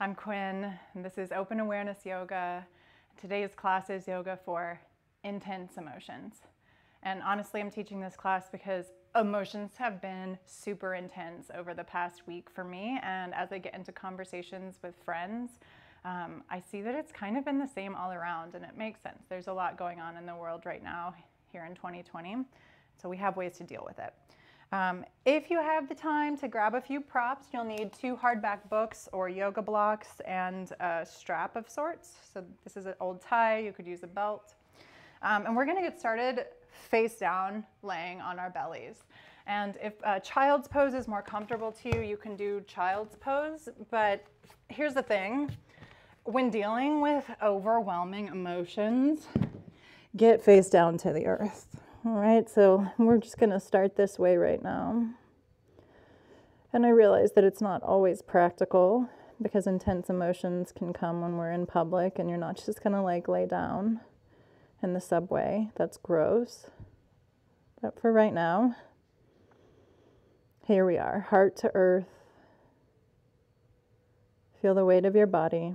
I'm Quinn, and this is Open Awareness Yoga. Today's class is yoga for intense emotions. And honestly, I'm teaching this class because emotions have been super intense over the past week for me. And as I get into conversations with friends, I see that it's kind of been the same all around, and it makes sense. There's a lot going on in the world right now here in 2020, so we have ways to deal with it. If you have the time to grab a few props, you'll need 2 hardback books or yoga blocks and a strap of sorts. So this is an old tie, you could use a belt. And we're gonna get started face down, laying on our bellies. And if child's pose is more comfortable to you, you can do child's pose. But here's the thing, when dealing with overwhelming emotions, get face down to the earth. All right, so we're just gonna start this way right now. And I realize that it's not always practical because intense emotions can come when we're in public and you're not just gonna like lay down in the subway. That's gross. But for right now, here we are, heart to earth. Feel the weight of your body.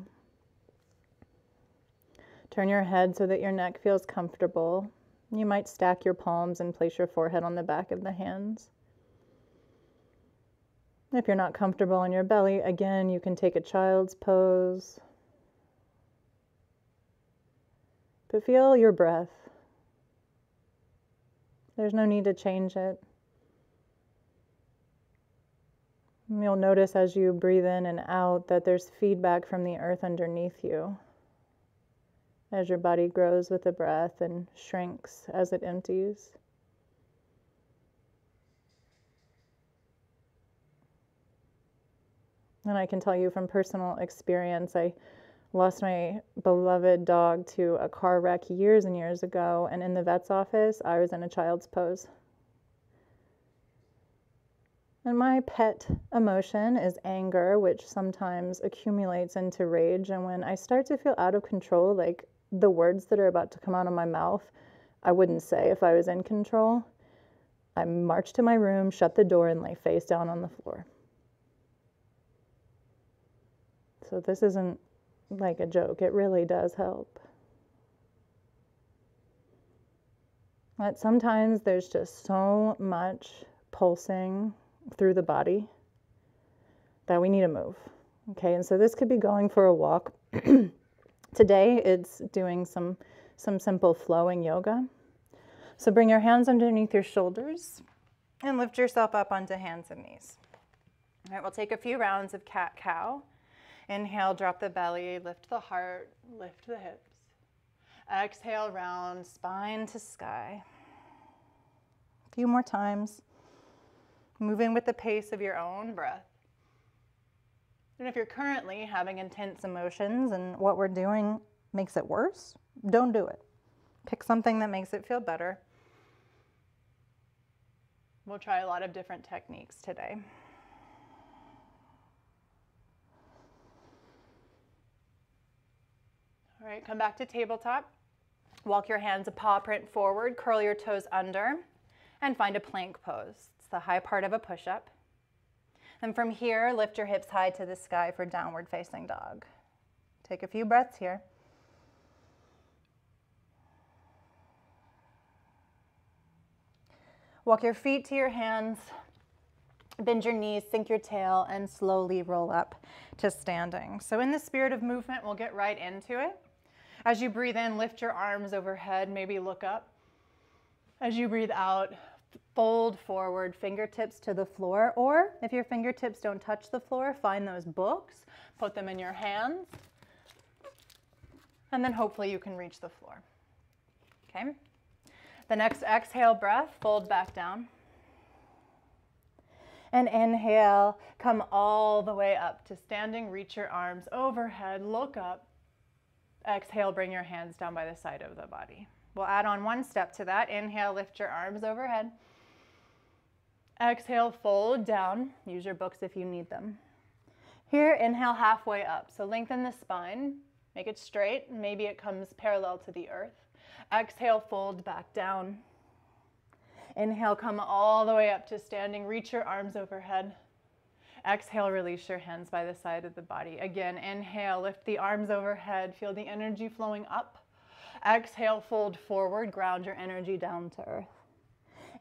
Turn your head so that your neck feels comfortable. You might stack your palms and place your forehead on the back of the hands. If you're not comfortable on your belly, again, you can take a child's pose. But feel your breath. There's no need to change it. You'll notice as you breathe in and out that there's feedback from the earth underneath you, as your body grows with the breath and shrinks as it empties. And I can tell you from personal experience, I lost my beloved dog to a car wreck years and years ago, and in the vet's office, I was in a child's pose. And my pet emotion is anger, which sometimes accumulates into rage, and when I start to feel out of control, like the words that are about to come out of my mouth, I wouldn't say if I was in control. I march to my room, shut the door, and lay face down on the floor. So this isn't like a joke. It really does help. But sometimes there's just so much pulsing through the body that we need to move. Okay, and so this could be going for a walk. Today, it's doing some simple flowing yoga. So bring your hands underneath your shoulders and lift yourself up onto hands and knees. All right, we'll take a few rounds of cat-cow. Inhale, drop the belly, lift the heart, lift the hips. Exhale, round, spine to sky. A few more times. Moving with the pace of your own breath. And if you're currently having intense emotions and what we're doing makes it worse, don't do it. Pick something that makes it feel better. We'll try a lot of different techniques today. All right, come back to tabletop. Walk your hands a paw print forward, curl your toes under, and find a plank pose. It's the high part of a push-up. And from here, lift your hips high to the sky for downward facing dog. Take a few breaths here. Walk your feet to your hands, bend your knees, sink your tail, and slowly roll up to standing. So in the spirit of movement, we'll get right into it. As you breathe in, lift your arms overhead, maybe look up. As you breathe out, fold forward, fingertips to the floor, or if your fingertips don't touch the floor, find those books, put them in your hands, and then hopefully you can reach the floor. Okay? The next exhale breath, fold back down. And inhale, come all the way up to standing, reach your arms overhead, look up. Exhale, bring your hands down by the side of the body. We'll add on one step to that. Inhale, lift your arms overhead. Exhale, fold down. Use your books if you need them. Here, inhale halfway up. So lengthen the spine, make it straight. Maybe it comes parallel to the earth. Exhale, fold back down. Inhale, come all the way up to standing. Reach your arms overhead. Exhale, release your hands by the side of the body. Again, inhale, lift the arms overhead. Feel the energy flowing up. Exhale, fold forward. Ground your energy down to earth.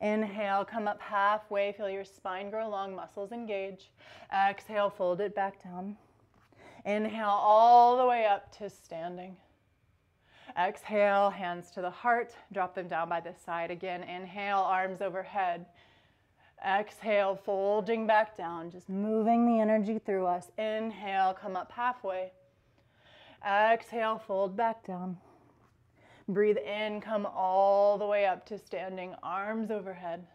Inhale, come up halfway. Feel your spine grow long, muscles engage. Exhale, fold it back down. Inhale, all the way up to standing. Exhale, hands to the heart. Drop them down by the side. Again, inhale, arms overhead. Exhale, folding back down, just moving the energy through us. Inhale, come up halfway. Exhale, fold back down. Breathe in, come all the way up to standing, arms overhead.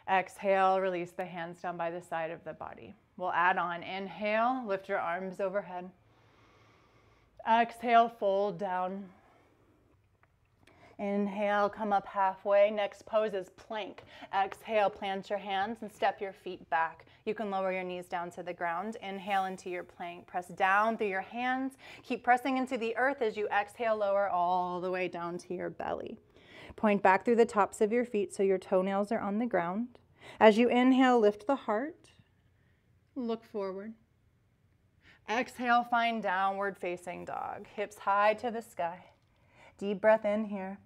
Exhale, release the hands down by the side of the body. We'll add on. Inhale, lift your arms overhead. Exhale, fold down. Inhale, come up halfway. Next pose is plank. Exhale, plant your hands and step your feet back. You can lower your knees down to the ground. Inhale into your plank. Press down through your hands. Keep pressing into the earth as you exhale, lower all the way down to your belly. Point back through the tops of your feet so your toenails are on the ground. As you inhale, lift the heart. Look forward. Exhale, find downward facing dog. Hips high to the sky. Deep breath in here.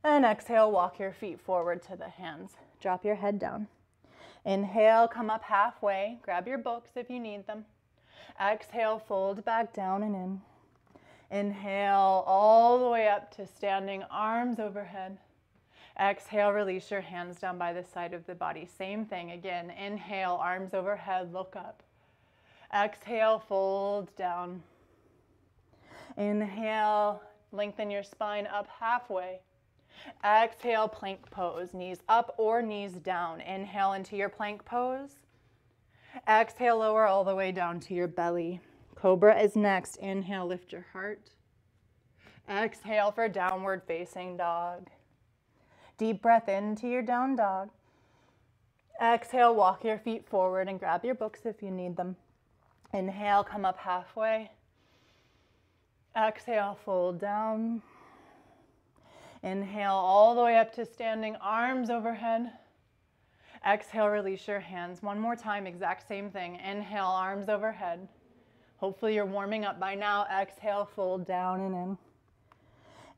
And exhale, walk your feet forward to the hands. Drop your head down. Inhale, come up halfway. Grab your books if you need them. Exhale, fold back down and in. Inhale, all the way up to standing, arms overhead. Exhale, release your hands down by the side of the body. Same thing again. Inhale, arms overhead, look up. Exhale, fold down. Inhale, lengthen your spine up halfway. Exhale, plank pose, knees up or knees down. Inhale into your plank pose. Exhale, lower all the way down to your belly. Cobra is next. Inhale, lift your heart. Exhale for downward facing dog. Deep breath into your down dog. Exhale, walk your feet forward and grab your books if you need them. Inhale, come up halfway. Exhale, fold down. Inhale, all the way up to standing, arms overhead. Exhale, release your hands. One more time, exact same thing. Inhale, arms overhead. Hopefully you're warming up by now. Exhale, fold down and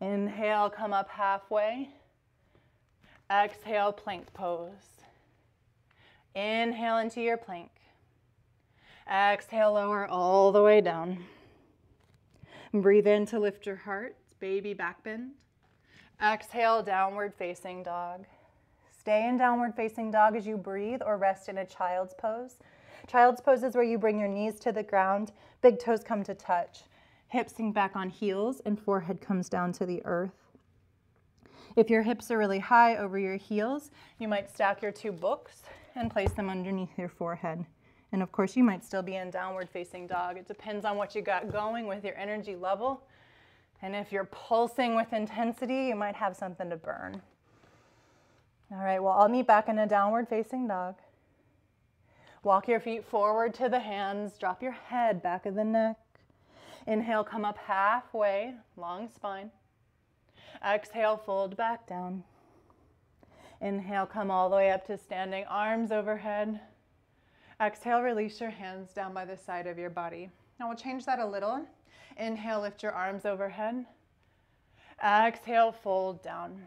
in. Inhale, come up halfway. Exhale, plank pose. Inhale into your plank. Exhale, lower all the way down. Breathe in to lift your heart, baby back bend. Exhale, downward facing dog. Stay in downward facing dog as you breathe or rest in a child's pose. Child's pose is where you bring your knees to the ground, big toes come to touch, hips sink back on heels, and forehead comes down to the earth. If your hips are really high over your heels, you might stack your two books and place them underneath your forehead. And of course, you might still be in downward facing dog. It depends on what you got going with your energy level. And if you're pulsing with intensity, you might have something to burn. All right, well, I'll meet back in a downward facing dog. Walk your feet forward to the hands. Drop your head, back of the neck. Inhale, come up halfway, long spine. Exhale, fold back down. Inhale, come all the way up to standing, arms overhead. Exhale, release your hands down by the side of your body. Now we'll change that a little. Inhale, lift your arms overhead. Exhale, fold down.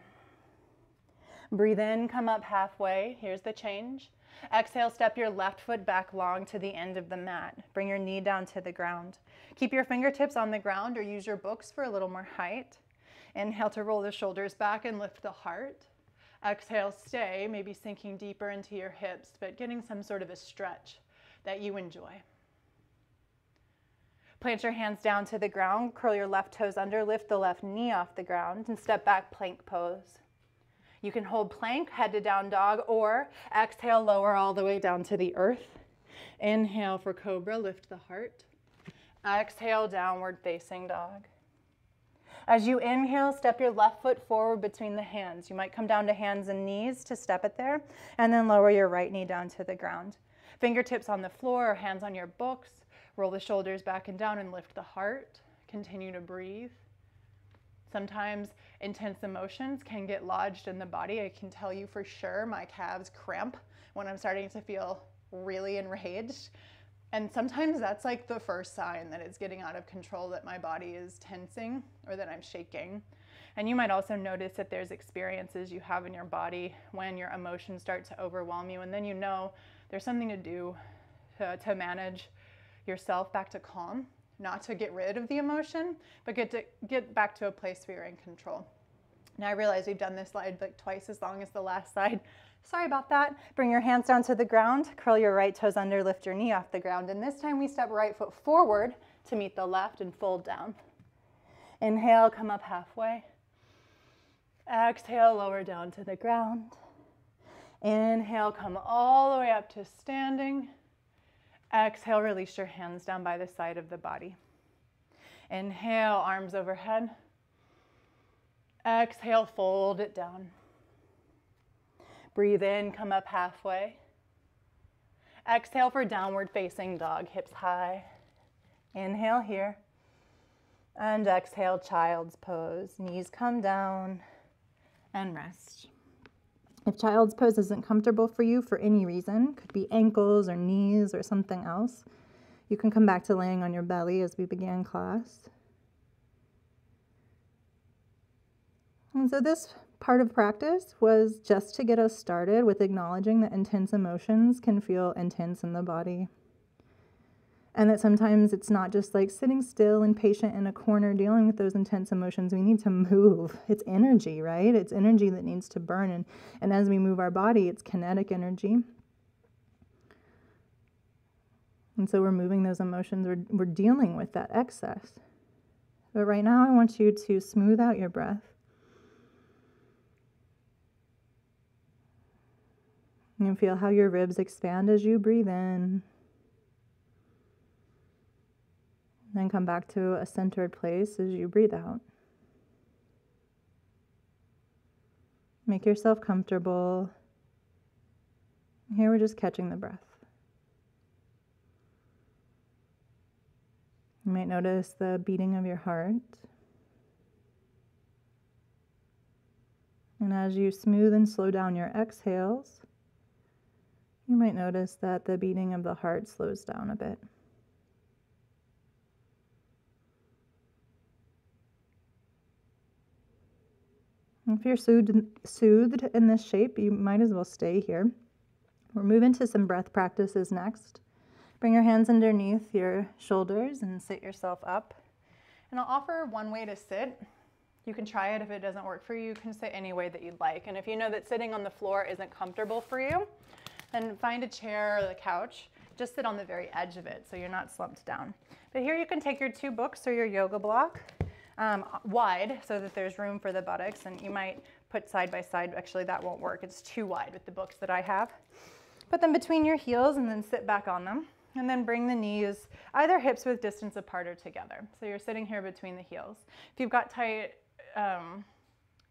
Breathe in, come up halfway. Here's the change. Exhale, step your left foot back long to the end of the mat. Bring your knee down to the ground. Keep your fingertips on the ground or use your books for a little more height. Inhale to roll the shoulders back and lift the heart. Exhale, stay, maybe sinking deeper into your hips, but getting some sort of a stretch that you enjoy. Plant your hands down to the ground, curl your left toes under, lift the left knee off the ground, and step back plank pose. You can hold plank, head to down dog, or exhale, lower all the way down to the earth. Inhale for cobra, lift the heart. Exhale, downward facing dog. As you inhale, step your left foot forward between the hands. You might come down to hands and knees to step it there, and then lower your right knee down to the ground. Fingertips on the floor or hands on your books. Roll the shoulders back and down and lift the heart. Continue to breathe. Sometimes intense emotions can get lodged in the body. I can tell you for sure my calves cramp when I'm starting to feel really enraged. And sometimes that's like the first sign that it's getting out of control, that my body is tensing or that I'm shaking. And you might also notice that there's experiences you have in your body when your emotions start to overwhelm you, and then you know there's something to do to manage yourself back to calm, not to get rid of the emotion, but get back to a place where you're in control. Now I realize we've done this slide like twice as long as the last slide. Sorry about that. Bring your hands down to the ground, curl your right toes under, lift your knee off the ground, and this time we step right foot forward to meet the left and fold down. Inhale, come up halfway. Exhale, lower down to the ground. Inhale, come all the way up to standing. Exhale, release your hands down by the side of the body. Inhale, arms overhead. Exhale, fold it down. Breathe in, come up halfway. Exhale for downward facing dog, hips high. Inhale here. And exhale, child's pose. Knees come down and rest. If child's pose isn't comfortable for you for any reason, could be ankles or knees or something else, you can come back to laying on your belly as we began class. And so this part of practice was just to get us started with acknowledging that intense emotions can feel intense in the body. And that sometimes it's not just like sitting still and patient in a corner dealing with those intense emotions. We need to move. It's energy, right? It's energy that needs to burn. And as we move our body, it's kinetic energy. And so we're moving those emotions. We're dealing with that excess. But right now, I want you to smooth out your breath. And feel how your ribs expand as you breathe in. Then come back to a centered place as you breathe out. Make yourself comfortable. Here we're just catching the breath. You might notice the beating of your heart. And as you smooth and slow down your exhales, you might notice that the beating of the heart slows down a bit. If you're soothed in this shape, you might as well stay here. We'll move into some breath practices next. Bring your hands underneath your shoulders and sit yourself up. And I'll offer one way to sit. You can try it. If it doesn't work for you, you can sit any way that you'd like. And if you know that sitting on the floor isn't comfortable for you, then find a chair or the couch. Just sit on the very edge of it so you're not slumped down. But here you can take your 2 books or your yoga block wide so that there's room for the buttocks, and you might put side by side. Actually, that won't work. It's too wide with the books that I have. Put them between your heels and then sit back on them, and then bring the knees either hips width distance apart or together. So you're sitting here between the heels. If you've got tight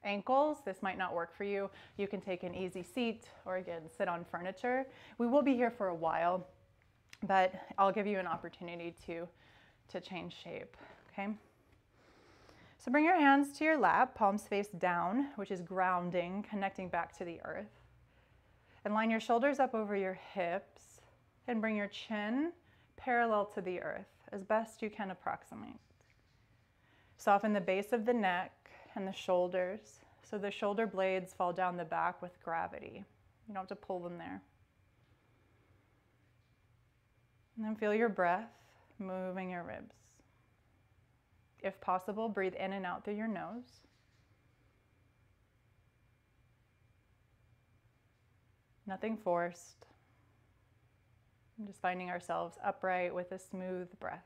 ankles, this might not work for you. You can take an easy seat or again sit on furniture. We will be here for a while, but I'll give you an opportunity to change shape, okay? So bring your hands to your lap, palms face down, which is grounding, connecting back to the earth. And line your shoulders up over your hips and bring your chin parallel to the earth as best you can approximate. Soften the base of the neck and the shoulders so the shoulder blades fall down the back with gravity. You don't have to pull them there. And then feel your breath moving your ribs. If possible, breathe in and out through your nose. Nothing forced. I'm just finding ourselves upright with a smooth breath.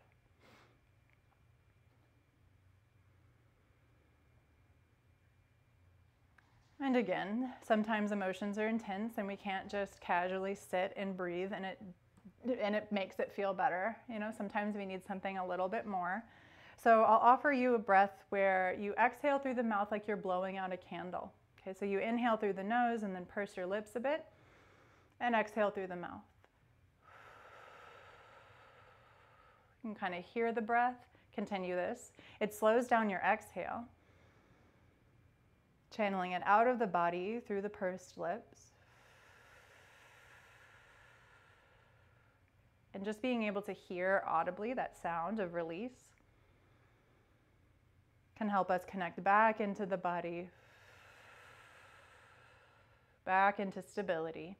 And again, sometimes emotions are intense and we can't just casually sit and breathe and it makes it feel better. You know, sometimes we need something a little bit more. So I'll offer you a breath where you exhale through the mouth like you're blowing out a candle. Okay, so you inhale through the nose and then purse your lips a bit and exhale through the mouth. You can kind of hear the breath. Continue this. It slows down your exhale, channeling it out of the body through the pursed lips. And just being able to hear audibly that sound of release can help us connect back into the body, back into stability.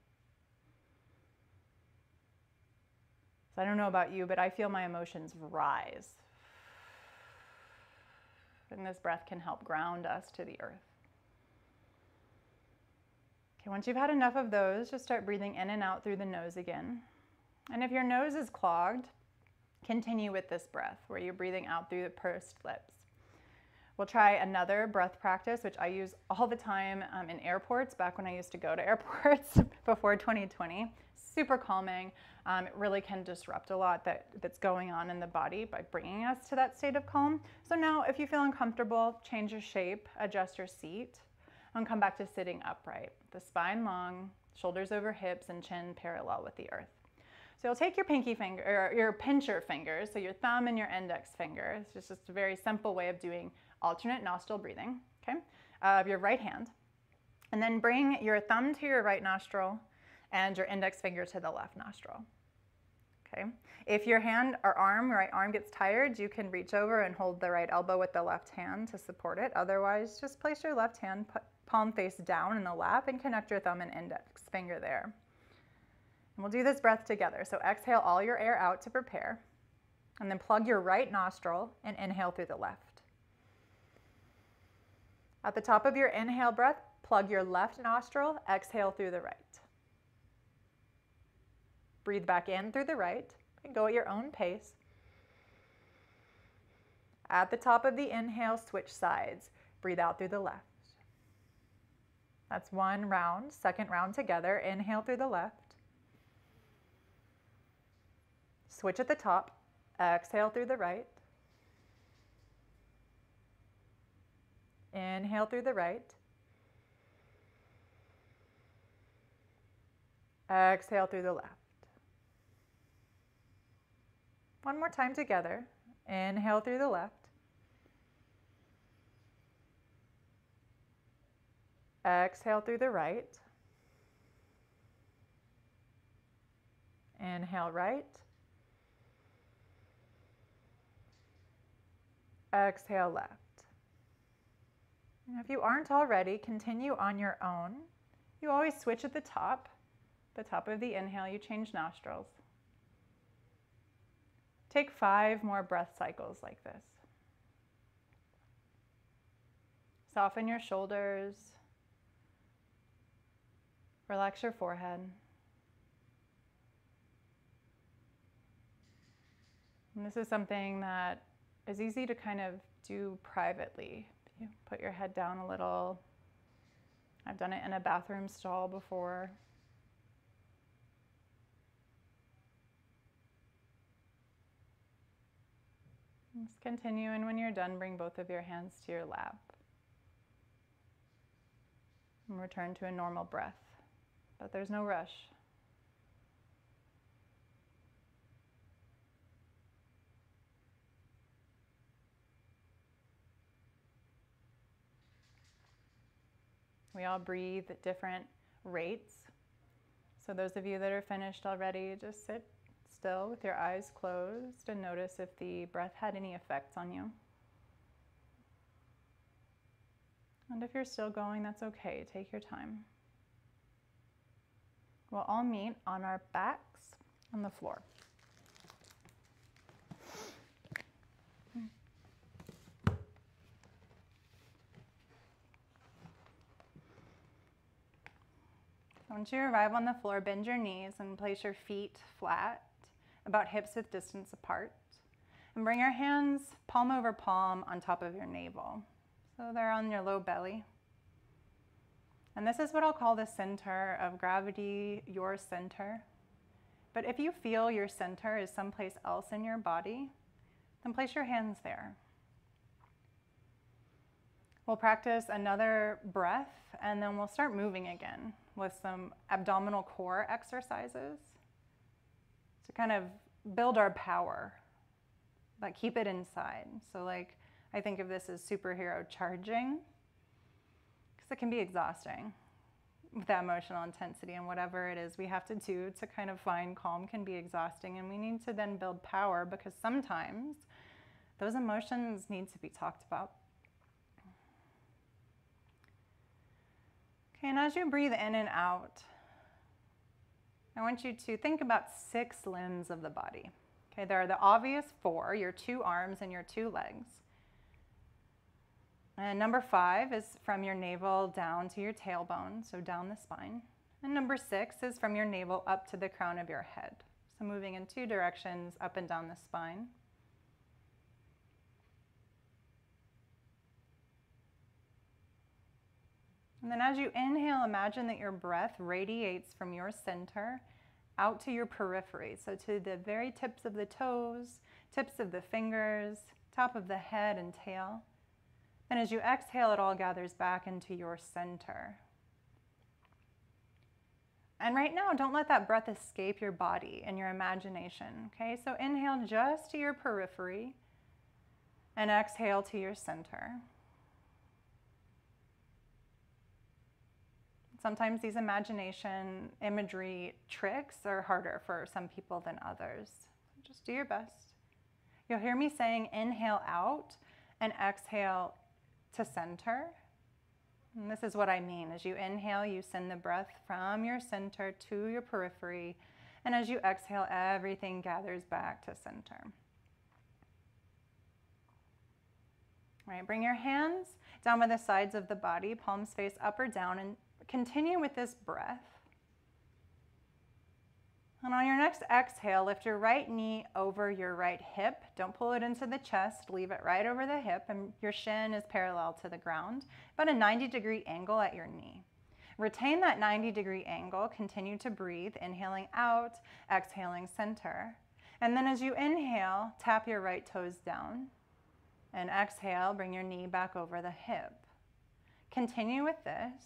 So I don't know about you, but I feel my emotions rise. And this breath can help ground us to the earth. Okay, once you've had enough of those, just start breathing in and out through the nose again. And if your nose is clogged, continue with this breath where you're breathing out through the pursed lips. We'll try another breath practice, which I use all the time in airports, back when I used to go to airports before 2020. Super calming. It really can disrupt a lot that's going on in the body by bringing us to that state of calm. So now if you feel uncomfortable, change your shape, adjust your seat, and come back to sitting upright. The spine long, shoulders over hips, and chin parallel with the earth. So you'll take your pinky finger, or your pincher fingers, so your thumb and your index finger. It's just a very simple way of doing alternate nostril breathing, okay, of your right hand. And then bring your thumb to your right nostril and your index finger to the left nostril, okay? If your hand or arm, right arm gets tired, you can reach over and hold the right elbow with the left hand to support it. Otherwise, just place your left hand palm face down in the lap and connect your thumb and index finger there. And we'll do this breath together. So exhale all your air out to prepare, and then plug your right nostril and inhale through the left. At the top of your inhale breath, plug your left nostril, exhale through the right. Breathe back in through the right and go at your own pace. At the top of the inhale, switch sides. Breathe out through the left. That's one round. Second round together. Inhale through the left. Switch at the top. Exhale through the right. Inhale through the right. Exhale through the left. One more time together. Inhale through the left. Exhale through the right. Inhale right. Exhale left. And if you aren't already, continue on your own. You always switch at the top. The top of the inhale, you change nostrils. Take 5 more breath cycles like this. Soften your shoulders. Relax your forehead. And this is something that is easy to kind of do privately. You put your head down a little. I've done it in a bathroom stall before. Just continue, and when you're done, bring both of your hands to your lap. And return to a normal breath, but there's no rush. We all breathe at different rates. So those of you that are finished already, just sit still with your eyes closed and notice if the breath had any effects on you. And if you're still going, that's okay. Take your time. We'll all meet on our backs on the floor. Once you arrive on the floor, bend your knees and place your feet flat, about hips width distance apart. And bring your hands palm over palm on top of your navel. So they're on your low belly. And this is what I'll call the center of gravity, your center. But if you feel your center is someplace else in your body, then place your hands there. We'll practice another breath, and then we'll start moving again with some abdominal core exercises to kind of build our power, but keep it inside. So like, I think of this as superhero charging, because it can be exhausting. with that emotional intensity, and whatever it is we have to do to kind of find calm can be exhausting, and we need to then build power, because sometimes those emotions need to be talked about. Okay, and as you breathe in and out, I want you to think about 6 limbs of the body. Okay, there are the obvious 4, your 2 arms and your 2 legs. And number 5 is from your navel down to your tailbone, so down the spine. And number 6 is from your navel up to the crown of your head. So moving in 2 directions, up and down the spine. And then as you inhale, imagine that your breath radiates from your center out to your periphery, so to the very tips of the toes, tips of the fingers, top of the head and tail. And as you exhale, it all gathers back into your center. And right now, don't let that breath escape your body and your imagination, okay? So inhale just to your periphery and exhale to your center. Sometimes these imagination imagery tricks are harder for some people than others. Just do your best. You'll hear me saying inhale out and exhale to center. And this is what I mean. As you inhale, you send the breath from your center to your periphery. And as you exhale, everything gathers back to center. All right, bring your hands down by the sides of the body, palms face up or down, and continue with this breath. And on your next exhale, lift your right knee over your right hip. Don't pull it into the chest. Leave it right over the hip, and your shin is parallel to the ground, about a 90-degree angle at your knee. Retain that 90-degree angle. Continue to breathe, inhaling out, exhaling center. And then as you inhale, tap your right toes down. And exhale, bring your knee back over the hip. Continue with this.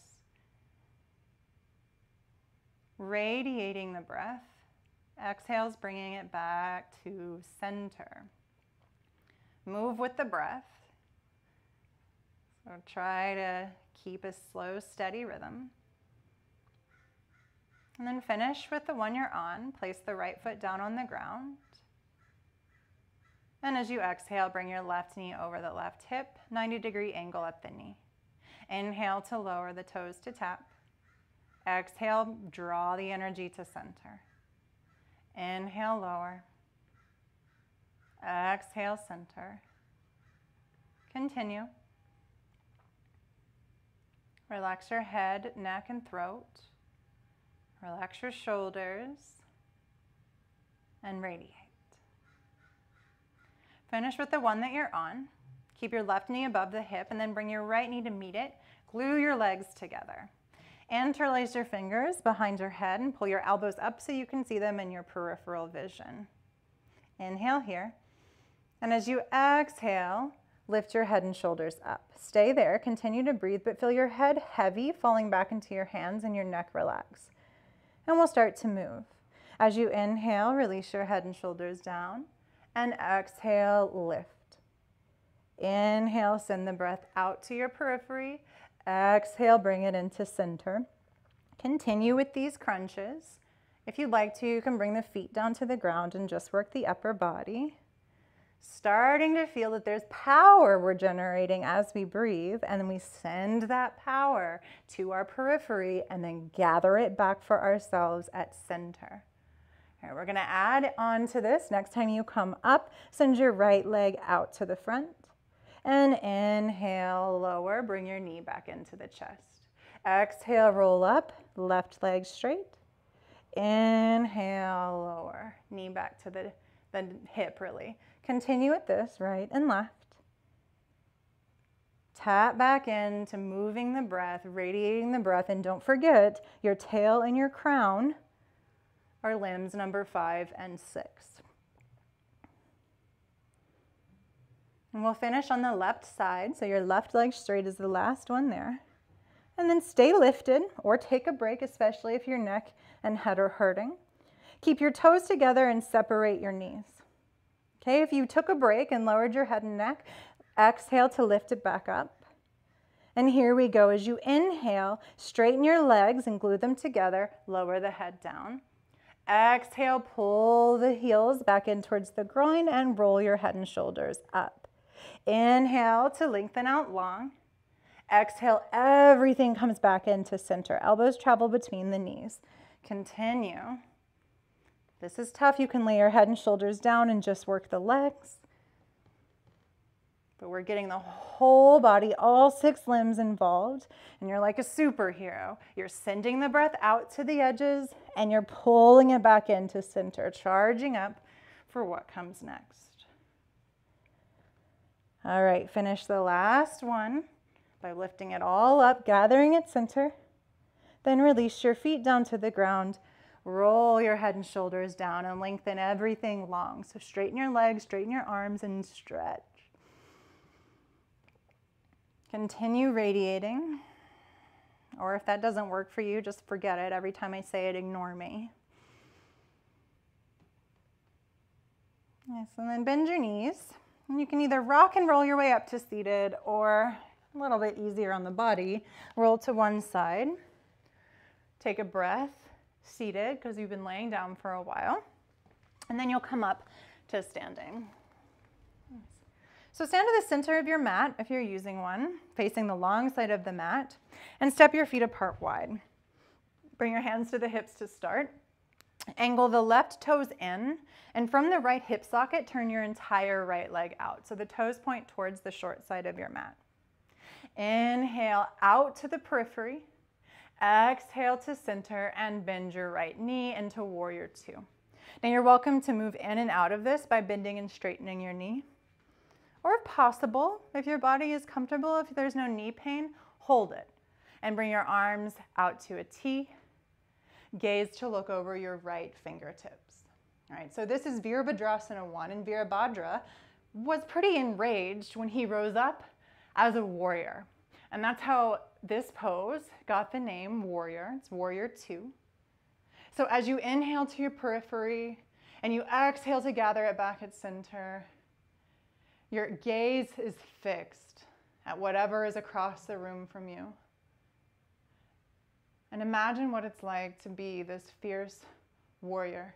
Radiating the breath. Exhales, bringing it back to center. Move with the breath. So try to keep a slow, steady rhythm. And then finish with the one you're on. Place the right foot down on the ground. And as you exhale, bring your left knee over the left hip, 90-degree angle at the knee. Inhale to lower the toes to tap. Exhale, draw the energy to center. Inhale, lower. Exhale, center. Continue. Relax your head, neck, and throat. Relax your shoulders. And radiate. Finish with the one that you're on. Keep your left knee above the hip, and then bring your right knee to meet it. Glue your legs together. Interlace your fingers behind your head and pull your elbows up so you can see them in your peripheral vision. Inhale here. And as you exhale, lift your head and shoulders up. Stay there, continue to breathe, but feel your head heavy falling back into your hands and your neck relax. And we'll start to move. As you inhale, release your head and shoulders down. And exhale, lift. Inhale, send the breath out to your periphery. Exhale, bring it into center. Continue with these crunches. If you'd like to, you can bring the feet down to the ground and just work the upper body. Starting to feel that there's power we're generating as we breathe, and then we send that power to our periphery and then gather it back for ourselves at center. All right, we're gonna add on to this. Next time you come up, send your right leg out to the front. And inhale, lower, bring your knee back into the chest. Exhale, roll up, left leg straight. Inhale, lower, knee back to the hip really. Continue with this, right and left. Tap back into moving the breath, radiating the breath, and don't forget your tail and your crown are limbs number 5 and 6. And we'll finish on the left side, so your left leg straight is the last one there. And then stay lifted or take a break, especially if your neck and head are hurting. Keep your toes together and separate your knees. Okay, if you took a break and lowered your head and neck, exhale to lift it back up. And here we go. As you inhale, straighten your legs and glue them together. Lower the head down. Exhale, pull the heels back in towards the groin and roll your head and shoulders up. Inhale to lengthen out long. Exhale, everything comes back into center. Elbows travel between the knees. Continue. This is tough. You can lay your head and shoulders down and just work the legs. But we're getting the whole body, all 6 limbs involved, and you're like a superhero. You're sending the breath out to the edges, and you're pulling it back into center, charging up for what comes next. All right, finish the last one by lifting it all up, gathering at center. Then release your feet down to the ground. Roll your head and shoulders down and lengthen everything long. So straighten your legs, straighten your arms, and stretch. Continue radiating, or if that doesn't work for you, just forget it. Every time I say it, ignore me. Yes, and then bend your knees. And you can either rock and roll your way up to seated, or a little bit easier on the body, roll to one side. Take a breath, seated, because you've been laying down for a while. And then you'll come up to standing. So stand to the center of your mat, if you're using one, facing the long side of the mat, and step your feet apart wide. Bring your hands to the hips to start. Angle the left toes in, and from the right hip socket, turn your entire right leg out. So the toes point towards the short side of your mat. Inhale out to the periphery. Exhale to center and bend your right knee into warrior 2. Now you're welcome to move in and out of this by bending and straightening your knee. Or if possible, if your body is comfortable, if there's no knee pain, hold it. And bring your arms out to a T. Gaze to look over your right fingertips. All right, so this is Virabhadrasana 1, and Virabhadra was pretty enraged when he rose up as a warrior. And that's how this pose got the name warrior. It's warrior 2. So as you inhale to your periphery and you exhale to gather it back at center, your gaze is fixed at whatever is across the room from you. And imagine what it's like to be this fierce warrior,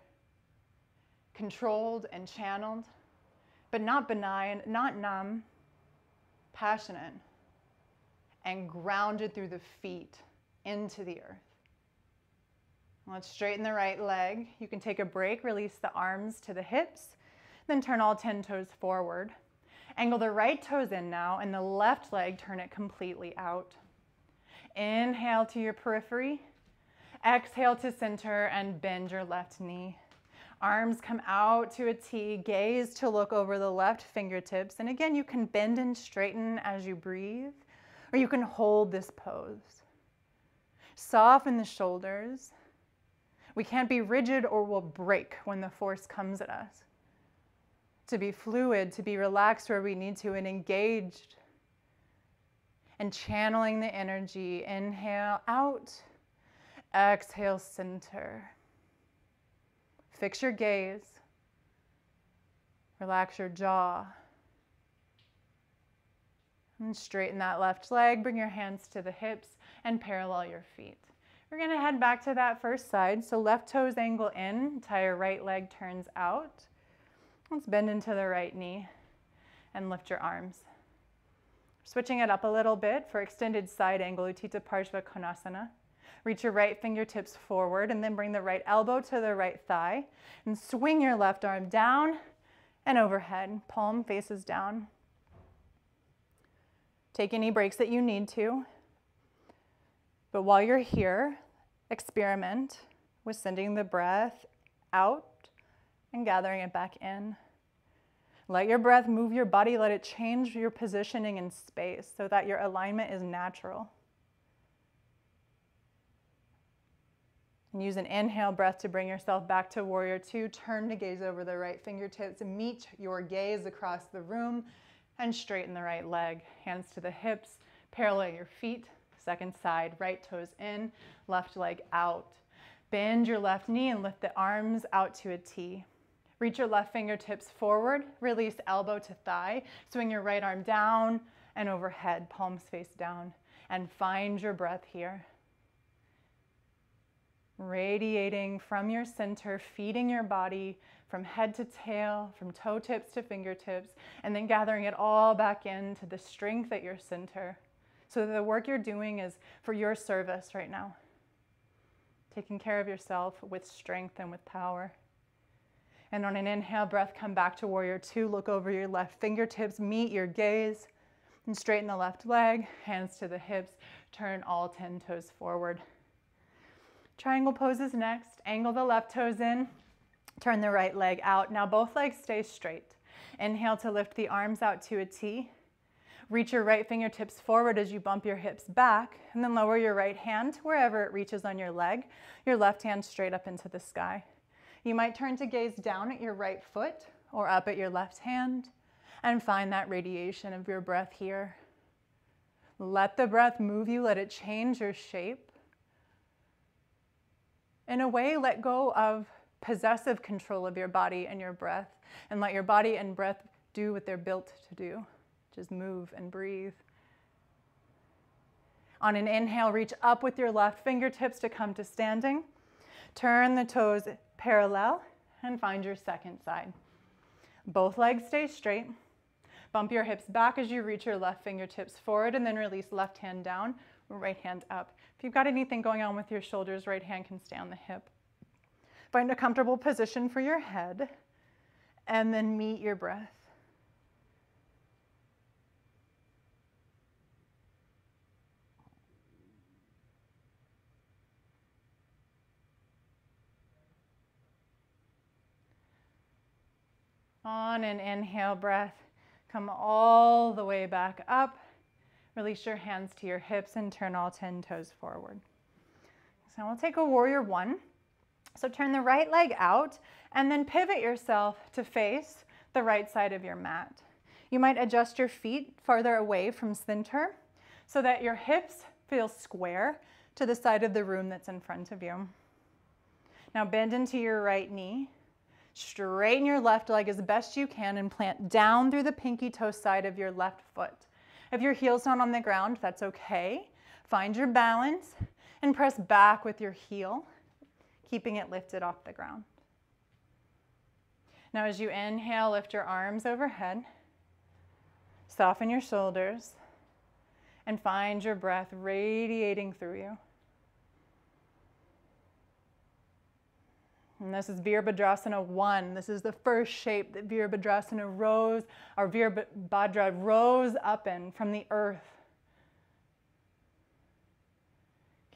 controlled and channeled, but not benign, not numb, passionate, and grounded through the feet into the earth. Let's straighten the right leg. You can take a break, release the arms to the hips, then turn all 10 toes forward. Angle the right toes in now, and the left leg, turn it completely out. Inhale to your periphery. Exhale to center and bend your left knee. Arms come out to a T. Gaze to look over the left fingertips. And again, you can bend and straighten as you breathe, or you can hold this pose. Soften the shoulders. We can't be rigid or we'll break when the force comes at us. To be fluid, to be relaxed where we need to, and engaged. And channeling the energy. Inhale out. Exhale, center. Fix your gaze. Relax your jaw. And straighten that left leg. Bring your hands to the hips and parallel your feet. We're going to head back to that first side. So left toes angle in, entire right leg turns out. Let's bend into the right knee and lift your arms. Switching it up a little bit for extended side angle, Utthita Parshva Konasana. Reach your right fingertips forward and then bring the right elbow to the right thigh and swing your left arm down and overhead. Palm faces down. Take any breaks that you need to. But while you're here, experiment with sending the breath out and gathering it back in. Let your breath move your body, let it change your positioning in space so that your alignment is natural. And use an inhale breath to bring yourself back to warrior 2. Turn to gaze over the right fingertips and meet your gaze across the room and straighten the right leg. Hands to the hips, parallel your feet. Second side, right toes in, left leg out. Bend your left knee and lift the arms out to a T. Reach your left fingertips forward, release elbow to thigh. Swing your right arm down and overhead, palms face down. and find your breath here. Radiating from your center, feeding your body from head to tail, from toe tips to fingertips, and then gathering it all back into the strength at your center. So that the work you're doing is for your service right now. Taking care of yourself with strength and with power. And on an inhale breath, come back to warrior two. Look over your left fingertips, meet your gaze, and straighten the left leg, hands to the hips, turn all 10 toes forward. Triangle pose is next. Angle the left toes in, turn the right leg out. Now both legs stay straight. Inhale to lift the arms out to a T. Reach your right fingertips forward as you bump your hips back, and then lower your right hand wherever it reaches on your leg, your left hand straight up into the sky. You might turn to gaze down at your right foot or up at your left hand and find that radiation of your breath here. Let the breath move you, let it change your shape. In a way, let go of possessive control of your body and your breath, and let your body and breath do what they're built to do. Just move and breathe. On an inhale, reach up with your left fingertips to come to standing. Turn the toes parallel and find your second side. Both legs stay straight. Bump your hips back as you reach your left fingertips forward, and then release left hand down, right hand up. If you've got anything going on with your shoulders, right hand can stay on the hip. Find a comfortable position for your head, and then meet your breath. On an inhale breath, come all the way back up. Release your hands to your hips and turn all 10 toes forward. So we'll take a warrior one. So turn the right leg out and then pivot yourself to face the right side of your mat. You might adjust your feet farther away from center so that your hips feel square to the side of the room that's in front of you. Now bend into your right knee. Straighten your left leg as best you can and plant down through the pinky toe side of your left foot. If your heel's not on the ground, that's okay. Find your balance and press back with your heel, keeping it lifted off the ground. Now as you inhale, lift your arms overhead, soften your shoulders, and find your breath radiating through you. And this is Virabhadrasana 1. This is the first shape that Virabhadrasana rose, or Virabhadra rose up in from the earth.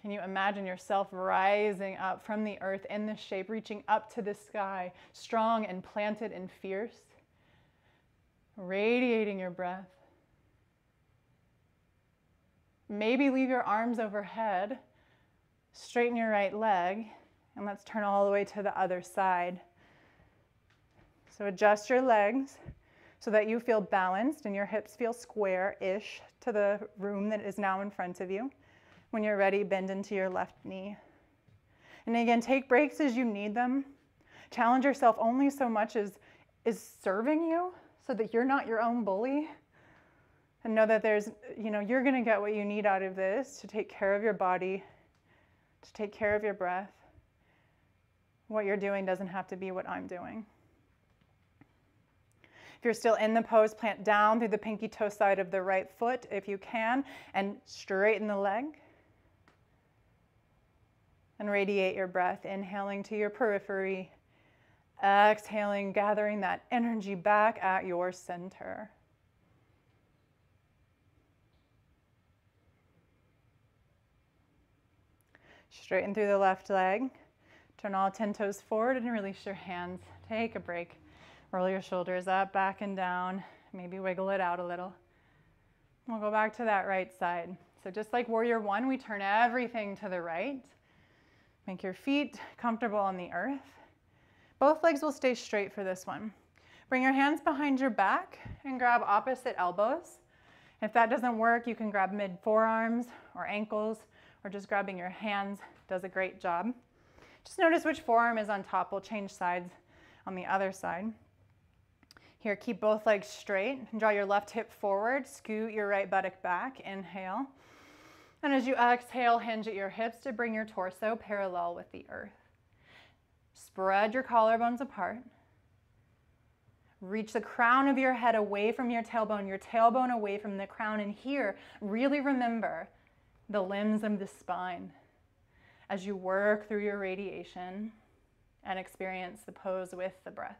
Can you imagine yourself rising up from the earth in this shape, reaching up to the sky, strong and planted and fierce, radiating your breath? Maybe leave your arms overhead, straighten your right leg, and let's turn all the way to the other side. So adjust your legs so that you feel balanced and your hips feel square-ish to the room that is now in front of you. When you're ready, bend into your left knee. And again, take breaks as you need them. Challenge yourself only so much as is serving you so that you're not your own bully. And know that you're gonna get what you need out of this to take care of your body, to take care of your breath. What you're doing doesn't have to be what I'm doing. If you're still in the pose, plant down through the pinky toe side of the right foot if you can, and straighten the leg. And radiate your breath, inhaling to your periphery, exhaling, gathering that energy back at your center. Straighten through the left leg. Turn all 10 toes forward and release your hands. Take a break. Roll your shoulders up, back and down. Maybe wiggle it out a little. We'll go back to that right side. So just like warrior one, we turn everything to the right. Make your feet comfortable on the earth. Both legs will stay straight for this one. Bring your hands behind your back and grab opposite elbows. If that doesn't work, you can grab mid forearms or ankles, or just grabbing your hands does a great job. Just notice which forearm is on top. We'll change sides on the other side. Here, keep both legs straight. Draw your left hip forward. Scoot your right buttock back. Inhale. And as you exhale, hinge at your hips to bring your torso parallel with the earth. Spread your collarbones apart. Reach the crown of your head away from your tailbone away from the crown. And here, really remember the limbs of the spine as you work through your radiation and experience the pose with the breath.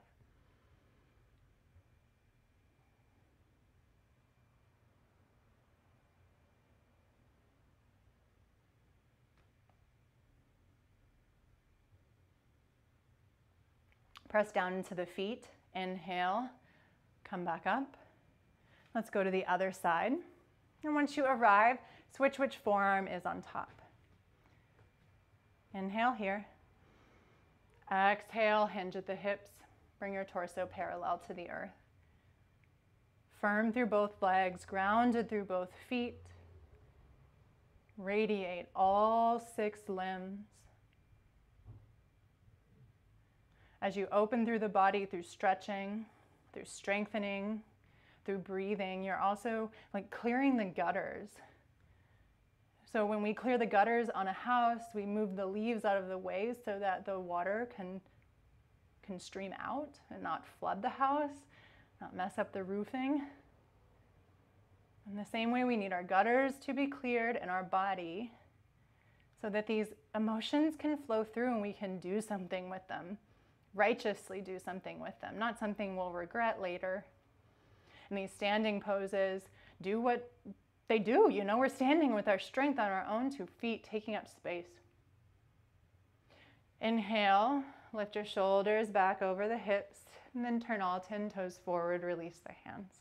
Press down into the feet. Inhale, come back up. Let's go to the other side. And once you arrive, switch which forearm is on top. Inhale here. Exhale, hinge at the hips. Bring your torso parallel to the earth. Firm through both legs, grounded through both feet. Radiate all 6 limbs. As you open through the body, through stretching, through strengthening, through breathing, you're also like clearing the gutters. So when we clear the gutters on a house, we move the leaves out of the way so that the water can stream out and not flood the house, not mess up the roofing. In the same way, we need our gutters to be cleared in our body so that these emotions can flow through and we can do something with them. Righteously do something with them, not something we'll regret later. And these standing poses do what they do. You know, we're standing with our strength on our own 2 feet, taking up space. Inhale, lift your shoulders back over the hips, and then turn all 10 toes forward, release the hands.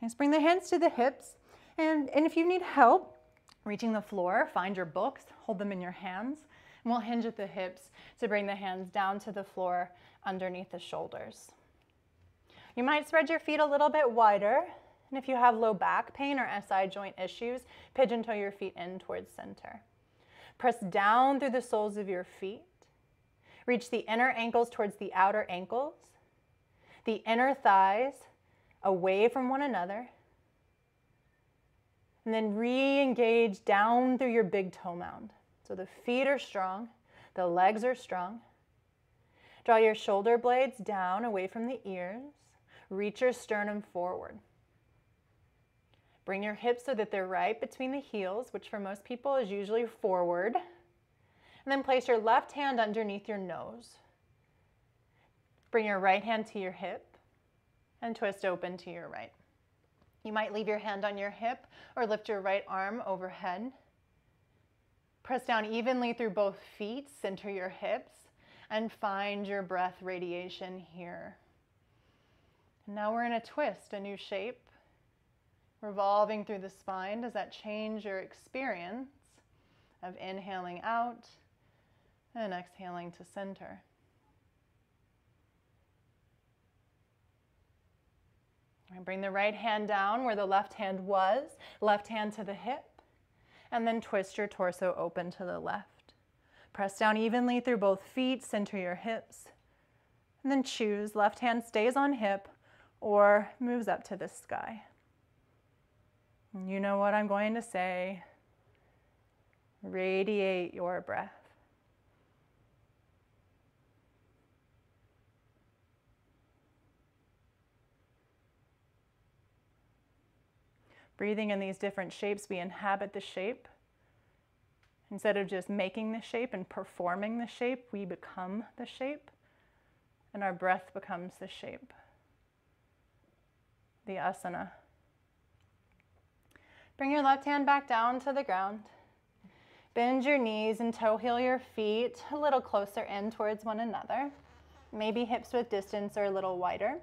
Just bring the hands to the hips, and if you need help reaching the floor, find your books, hold them in your hands. And we'll hinge at the hips to bring the hands down to the floor underneath the shoulders. You might spread your feet a little bit wider. And if you have low back pain or SI joint issues, pigeon toe your feet in towards center. Press down through the soles of your feet. Reach the inner ankles towards the outer ankles. The inner thighs away from one another. And then re-engage down through your big toe mound. So the feet are strong, the legs are strong. Draw your shoulder blades down away from the ears. Reach your sternum forward. Bring your hips so that they're right between the heels, which for most people is usually forward. And then place your left hand underneath your nose. Bring your right hand to your hip and twist open to your right. You might leave your hand on your hip or lift your right arm overhead. Press down evenly through both feet, center your hips, and find your breath radiation here. And now we're in a twist, a new shape, revolving through the spine. Does that change your experience of inhaling out and exhaling to center? And bring the right hand down where the left hand was, left hand to the hip. And then twist your torso open to the left. Press down evenly through both feet, center your hips. And then choose, left hand stays on hip or moves up to the sky. And you know what I'm going to say. Radiate your breath. Breathing in these different shapes, we inhabit the shape. Instead of just making the shape and performing the shape, we become the shape, and our breath becomes the shape, the asana. Bring your left hand back down to the ground. Bend your knees and toe heel your feet a little closer in towards one another, maybe hips width distance or a little wider.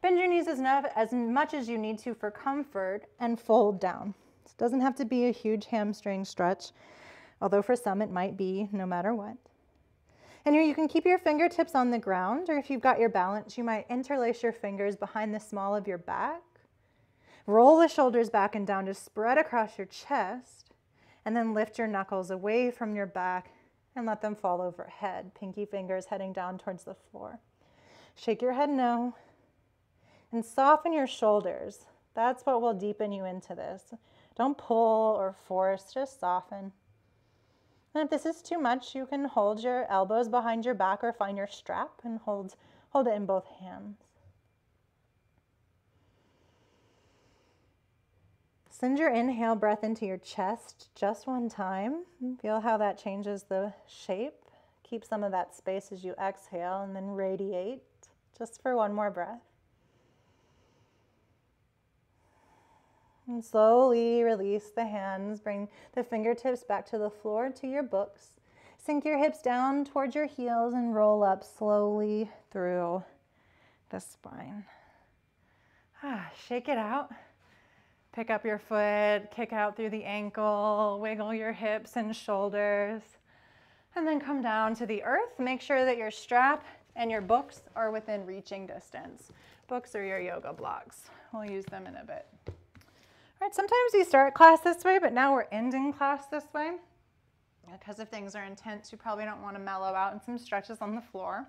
Bend your knees as much as you need to for comfort and fold down. It doesn't have to be a huge hamstring stretch, although for some it might be no matter what. And here you can keep your fingertips on the ground, or if you've got your balance, you might interlace your fingers behind the small of your back. Roll the shoulders back and down to spread across your chest, and then lift your knuckles away from your back and let them fall overhead, pinky fingers heading down towards the floor. Shake your head no. And soften your shoulders. That's what will deepen you into this. Don't pull or force, just soften. And if this is too much, you can hold your elbows behind your back or find your strap and hold it in both hands. Send your inhale breath into your chest just one time. Feel how that changes the shape. Keep some of that space as you exhale and then radiate just for one more breath. And slowly release the hands. Bring the fingertips back to the floor, to your books. Sink your hips down towards your heels and roll up slowly through the spine. Shake it out. Pick up your foot, kick out through the ankle, wiggle your hips and shoulders, and then come down to the earth. Make sure that your strap and your books are within reaching distance. Books are your yoga blocks. We'll use them in a bit. All right, sometimes we start class this way, but now we're ending class this way. Because if things are intense, you probably don't want to mellow out in some stretches on the floor,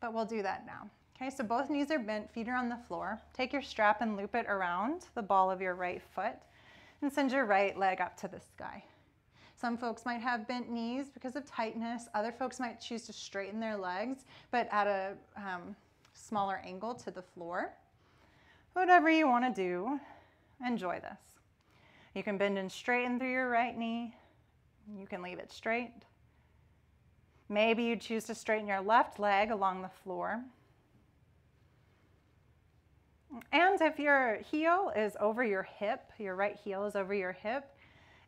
but we'll do that now. Okay, so both knees are bent, feet are on the floor. Take your strap and loop it around the ball of your right foot and send your right leg up to the sky. Some folks might have bent knees because of tightness. Other folks might choose to straighten their legs, but at a smaller angle to the floor. Whatever you want to do, enjoy this. You can bend and straighten through your right knee. You can leave it straight. Maybe you choose to straighten your left leg along the floor. And if your heel is over your hip, your right heel is over your hip,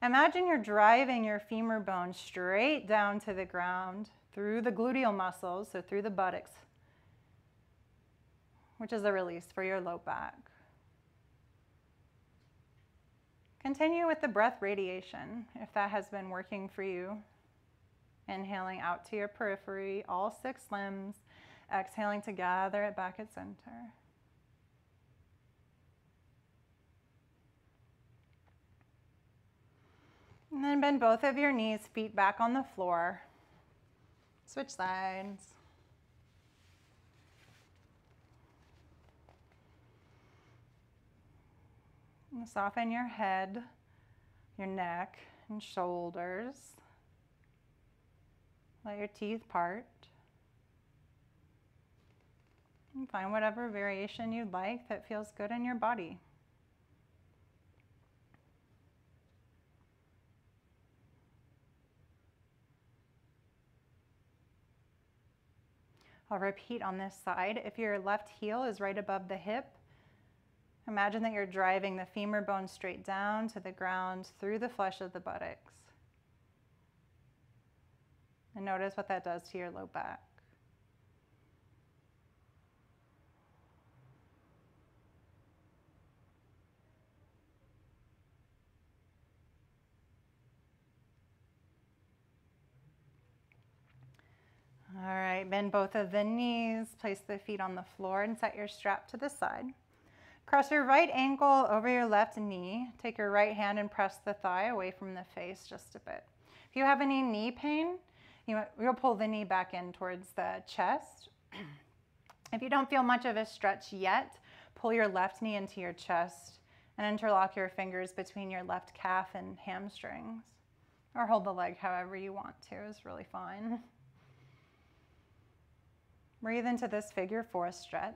imagine you're driving your femur bone straight down to the ground through the gluteal muscles, so through the buttocks, which is a release for your low back. Continue with the breath radiation if that has been working for you. Inhaling out to your periphery, all 6 limbs. Exhaling to gather it back at center. And then bend both of your knees, feet back on the floor. Switch sides. And soften your head, your neck, and shoulders. Let your teeth part. And find whatever variation you'd like that feels good in your body. I'll repeat on this side. If your left heel is right above the hip, imagine that you're driving the femur bone straight down to the ground through the flesh of the buttocks. And notice what that does to your low back. All right, bend both of the knees, place the feet on the floor and set your strap to the side. Cross your right ankle over your left knee. Take your right hand and press the thigh away from the face just a bit. If you have any knee pain, you'll pull the knee back in towards the chest. If you don't feel much of a stretch yet, pull your left knee into your chest and interlock your fingers between your left calf and hamstrings. Or hold the leg however you want to, it's really fine. Breathe into this figure 4 stretch.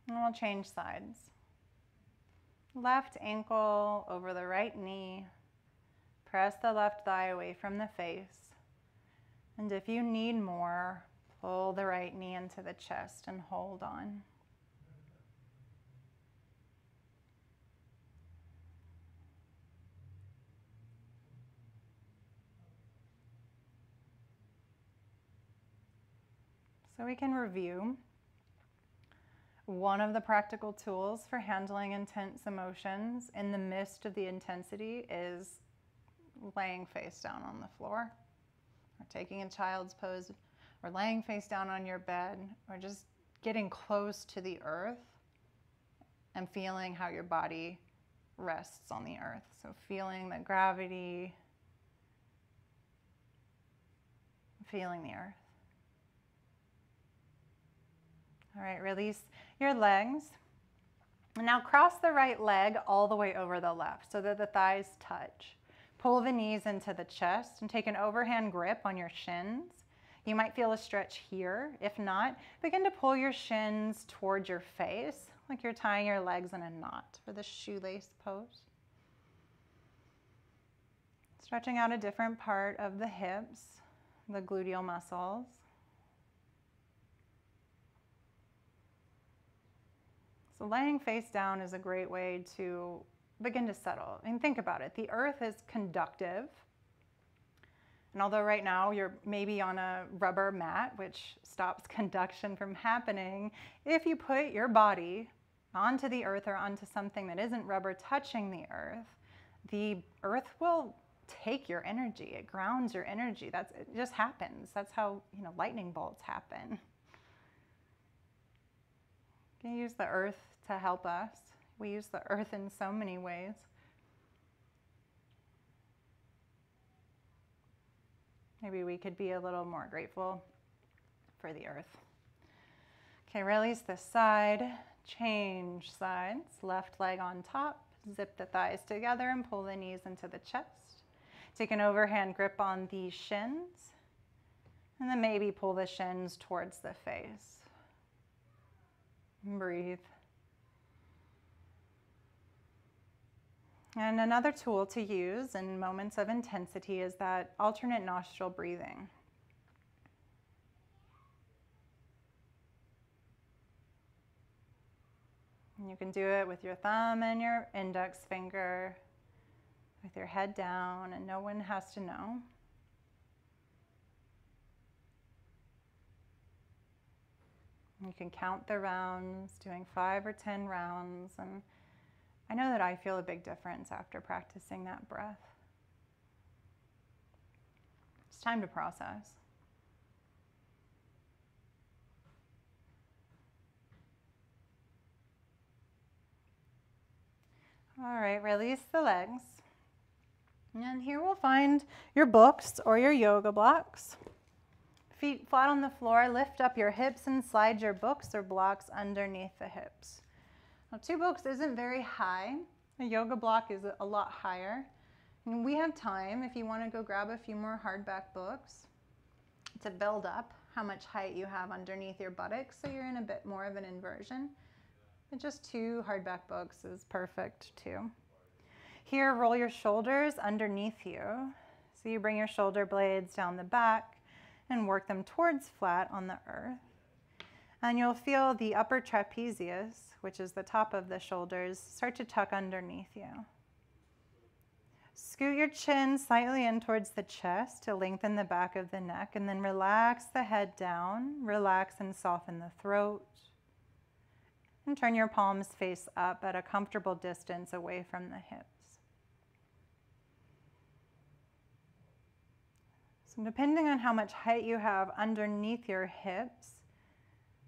And we'll change sides. Left ankle over the right knee. Press the left thigh away from the face. And if you need more, pull the right knee into the chest and hold on. So we can review. One of the practical tools for handling intense emotions in the midst of the intensity is laying face down on the floor or taking a child's pose or laying face down on your bed, or just getting close to the earth and feeling how your body rests on the earth. So feeling the gravity, feeling the earth. All right, release your legs. And now cross the right leg all the way over the left so that the thighs touch. Pull the knees into the chest and take an overhand grip on your shins. You might feel a stretch here. If not, begin to pull your shins towards your face, like you're tying your legs in a knot for the shoelace pose. Stretching out a different part of the hips, the gluteal muscles. So laying face down is a great way to begin to settle. And think about it. The earth is conductive. And although right now you're maybe on a rubber mat, which stops conduction from happening, if you put your body onto the earth or onto something that isn't rubber touching the earth will take your energy. It grounds your energy. It just happens. That's how, lightning bolts happen. You can use the earth to help us. We use the earth in so many ways. Maybe we could be a little more grateful for the earth. Okay, release this side, change sides. Left leg on top, zip the thighs together and pull the knees into the chest. Take an overhand grip on the shins, and then maybe pull the shins towards the face. Breathe. And another tool to use in moments of intensity is that alternate nostril breathing. And you can do it with your thumb and your index finger, with your head down, and no one has to know. You can count the rounds, doing 5 or 10 rounds, and I know that I feel a big difference after practicing that breath. It's time to process. All right, release the legs. And here we'll find your books or your yoga blocks. Feet flat on the floor, lift up your hips and slide your books or blocks underneath the hips. Now, 2 books isn't very high. A yoga block is a lot higher. And we have time, if you want to go grab a few more hardback books, to build up how much height you have underneath your buttocks so you're in a bit more of an inversion. But just 2 hardback books is perfect too. Here, roll your shoulders underneath you. So you bring your shoulder blades down the back and work them towards flat on the earth. And you'll feel the upper trapezius, which is the top of the shoulders, start to tuck underneath you. Scoot your chin slightly in towards the chest to lengthen the back of the neck, and then relax the head down, relax and soften the throat. And turn your palms face up at a comfortable distance away from the hips. So depending on how much height you have underneath your hips,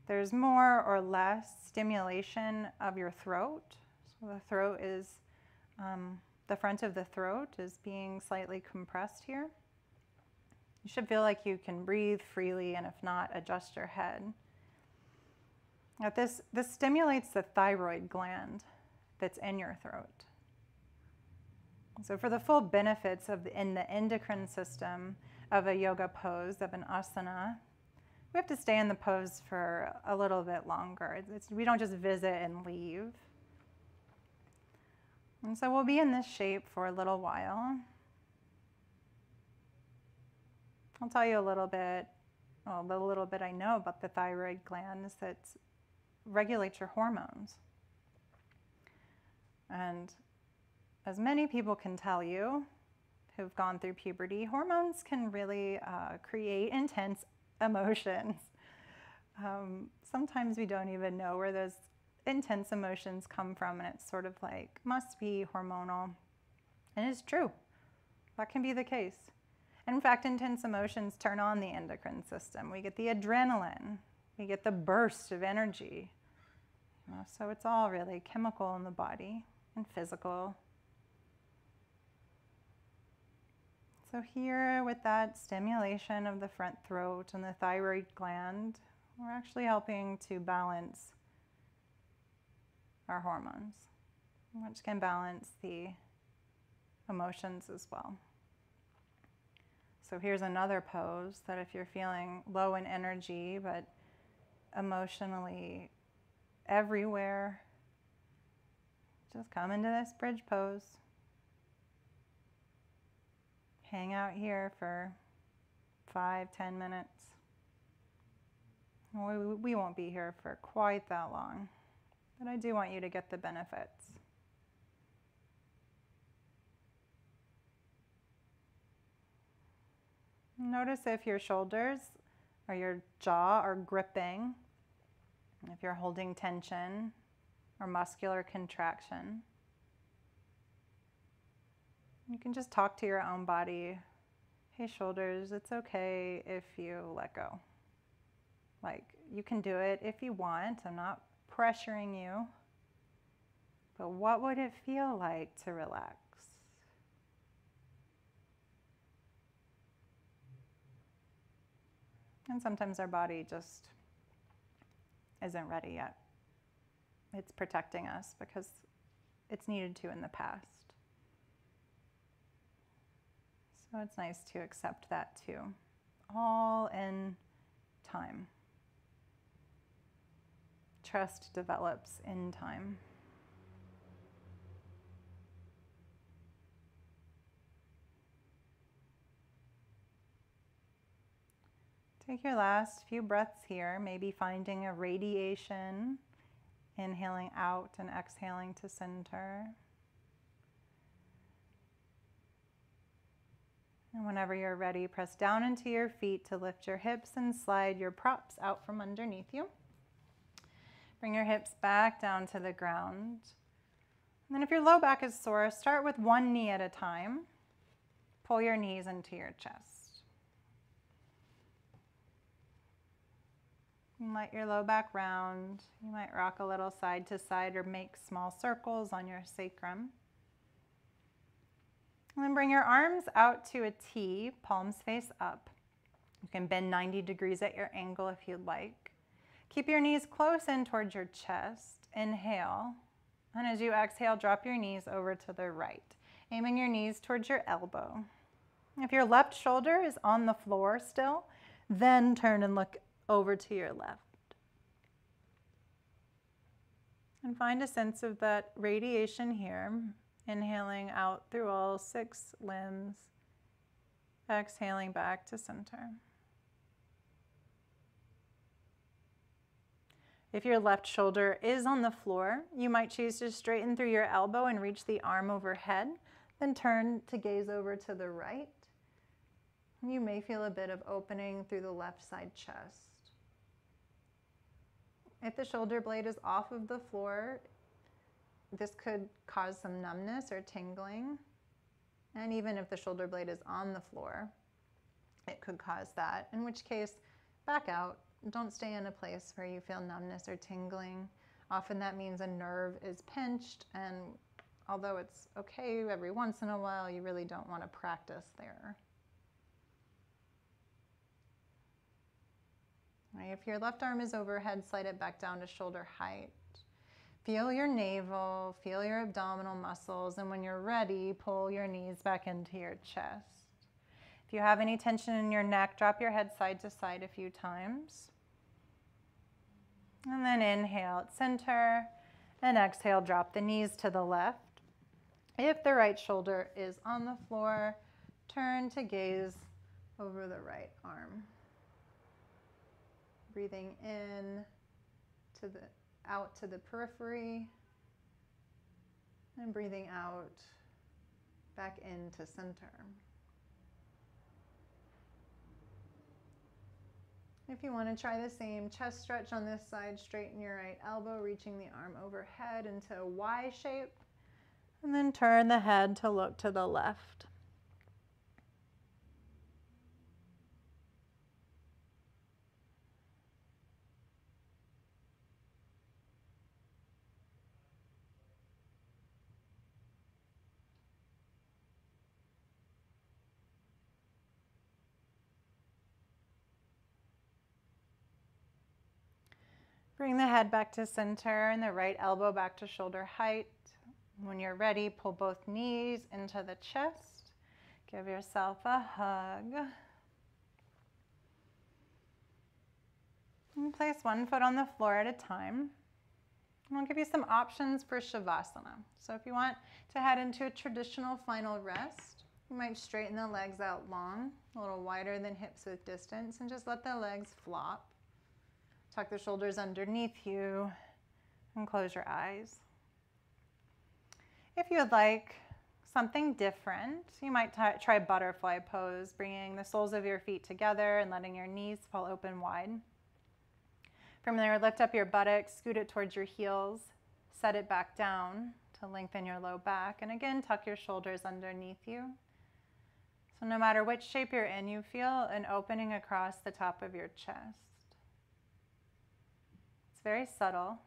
there's more or less stimulation of your throat. So the throat is, the front of the throat is being slightly compressed here. You should feel like you can breathe freely, and if not, adjust your head. Now this stimulates the thyroid gland that's in your throat. So for the full benefits in the endocrine system of a yoga pose, of an asana, we have to stay in the pose for a little bit longer. We don't just visit and leave. And so we'll be in this shape for a little while. I'll tell you a little bit, well, the little bit I know about the thyroid glands that regulates your hormones. And as many people can tell you who've gone through puberty, hormones can really create intense emotions. Sometimes we don't even know where those intense emotions come from, and it's sort of like, must be hormonal. And it's true. That can be the case. In fact, intense emotions turn on the endocrine system. We get the adrenaline. We get the burst of energy. So it's all really chemical in the body and physical. So here with that stimulation of the front throat and the thyroid gland, we're actually helping to balance our hormones, which can balance the emotions as well. So here's another pose that if you're feeling low in energy but emotionally everywhere, just come into this bridge pose. Hang out here for 5-10 minutes. We won't be here for quite that long, but I do want you to get the benefits. Notice if your shoulders or your jaw are gripping, if you're holding tension or muscular contraction. You can just talk to your own body. Hey, shoulders, it's okay if you let go. Like, you can do it if you want. I'm not pressuring you. But what would it feel like to relax? And sometimes our body just isn't ready yet. It's protecting us because it's needed to in the past. So it's nice to accept that too. All in time. Trust develops in time. Take your last few breaths here, maybe finding a radiation, inhaling out and exhaling to center. And whenever you're ready, press down into your feet to lift your hips and slide your props out from underneath you. Bring your hips back down to the ground. And then if your low back is sore, start with one knee at a time. Pull your knees into your chest. And let your low back round. You might rock a little side to side or make small circles on your sacrum. And then bring your arms out to a T, palms face up. You can bend 90 degrees at your angle if you'd like. Keep your knees close in towards your chest. Inhale. And as you exhale, drop your knees over to the right, aiming your knees towards your elbow. If your left shoulder is on the floor still, then turn and look over to your left. And find a sense of that radiation here. Inhaling out through all 6 limbs, exhaling back to center. If your left shoulder is on the floor, you might choose to straighten through your elbow and reach the arm overhead, then turn to gaze over to the right. You may feel a bit of opening through the left side chest. If the shoulder blade is off of the floor, this could cause some numbness or tingling. And even if the shoulder blade is on the floor, it could cause that, in which case, back out. Don't stay in a place where you feel numbness or tingling. Often that means a nerve is pinched, and although it's okay every once in a while, you really don't want to practice there. Right, if your left arm is overhead, slide it back down to shoulder height. Feel your navel, feel your abdominal muscles, and when you're ready, pull your knees back into your chest. If you have any tension in your neck, drop your head side to side a few times. And then inhale at center, and exhale, drop the knees to the left. If the right shoulder is on the floor, turn to gaze over the right arm. Breathing in to the out to the periphery, and breathing out back into center. If you want to try the same chest stretch on this side, straighten your right elbow, reaching the arm overhead into a Y shape, and then turn the head to look to the left. Bring the head back to center and the right elbow back to shoulder height. When you're ready, pull both knees into the chest. Give yourself a hug. And place one foot on the floor at a time. And I'll give you some options for Shavasana. So if you want to head into a traditional final rest, you might straighten the legs out long, a little wider than hips width distance, and just let the legs flop. Tuck the shoulders underneath you and close your eyes. If you would like something different, you might try butterfly pose, bringing the soles of your feet together and letting your knees fall open wide. From there, lift up your buttocks, scoot it towards your heels, set it back down to lengthen your low back, and again, tuck your shoulders underneath you. So no matter which shape you're in, you feel an opening across the top of your chest. It's very subtle.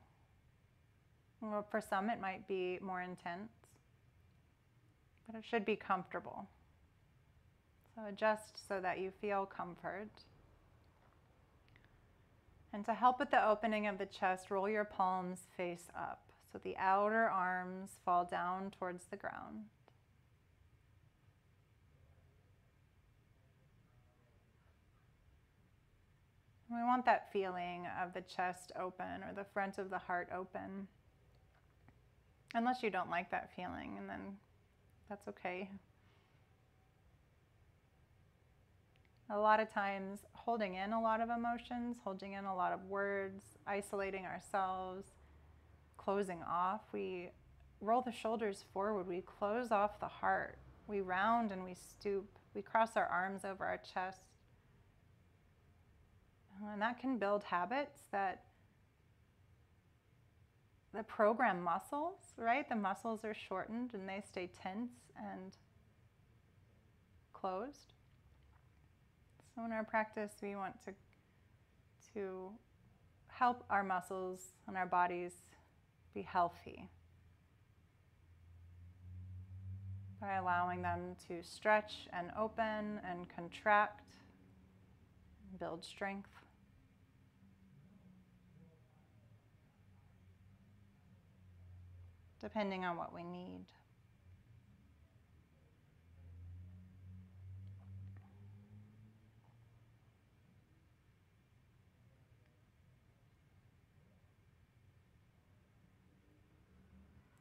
Well, for some, it might be more intense, but it should be comfortable. So adjust so that you feel comfort. And to help with the opening of the chest, roll your palms face up so the outer arms fall down towards the ground. We want that feeling of the chest open or the front of the heart open. Unless you don't like that feeling, and then that's okay. A lot of times, holding in a lot of emotions, holding in a lot of words, isolating ourselves, closing off, we roll the shoulders forward, we close off the heart, we round and we stoop, we cross our arms over our chest. And that can build habits that program muscles, right? The muscles are shortened and they stay tense and closed. So in our practice, we want to help our muscles and our bodies be healthy by allowing them to stretch and open and contract, build strength. Depending on what we need.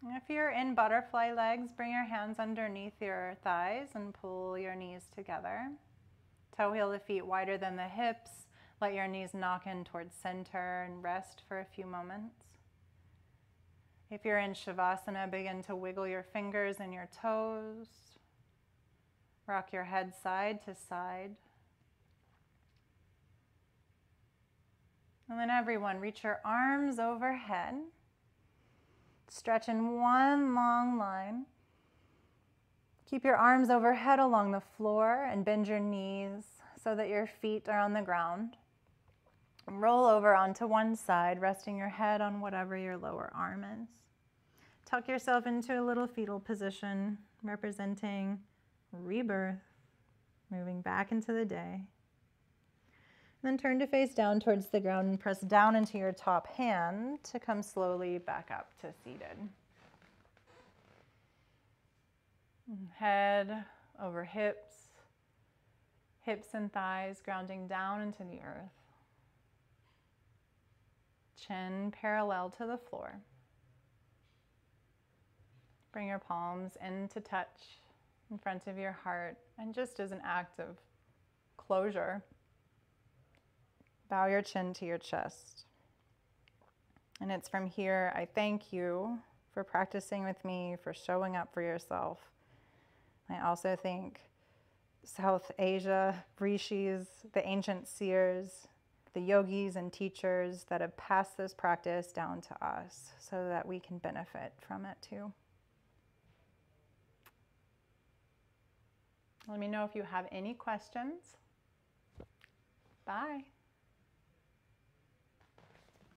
If you're in butterfly legs, bring your hands underneath your thighs and pull your knees together. Toe heel the feet wider than the hips. Let your knees knock in towards center and rest for a few moments. If you're in Shavasana, begin to wiggle your fingers and your toes. Rock your head side to side. And then everyone, reach your arms overhead. Stretch in one long line. Keep your arms overhead along the floor and bend your knees so that your feet are on the ground. Roll over onto one side, resting your head on whatever your lower arm is. Tuck yourself into a little fetal position, representing rebirth, moving back into the day. Then turn to face down towards the ground and press down into your top hand to come slowly back up to seated. Head over hips, hips and thighs grounding down into the earth. Chin parallel to the floor. Bring your palms in to touch in front of your heart, and just as an act of closure, bow your chin to your chest. And it's from here, I thank you for practicing with me, for showing up for yourself. I also thank South Asia, rishis, the ancient seers, the yogis and teachers that have passed this practice down to us so that we can benefit from it too. Let me know if you have any questions. Bye.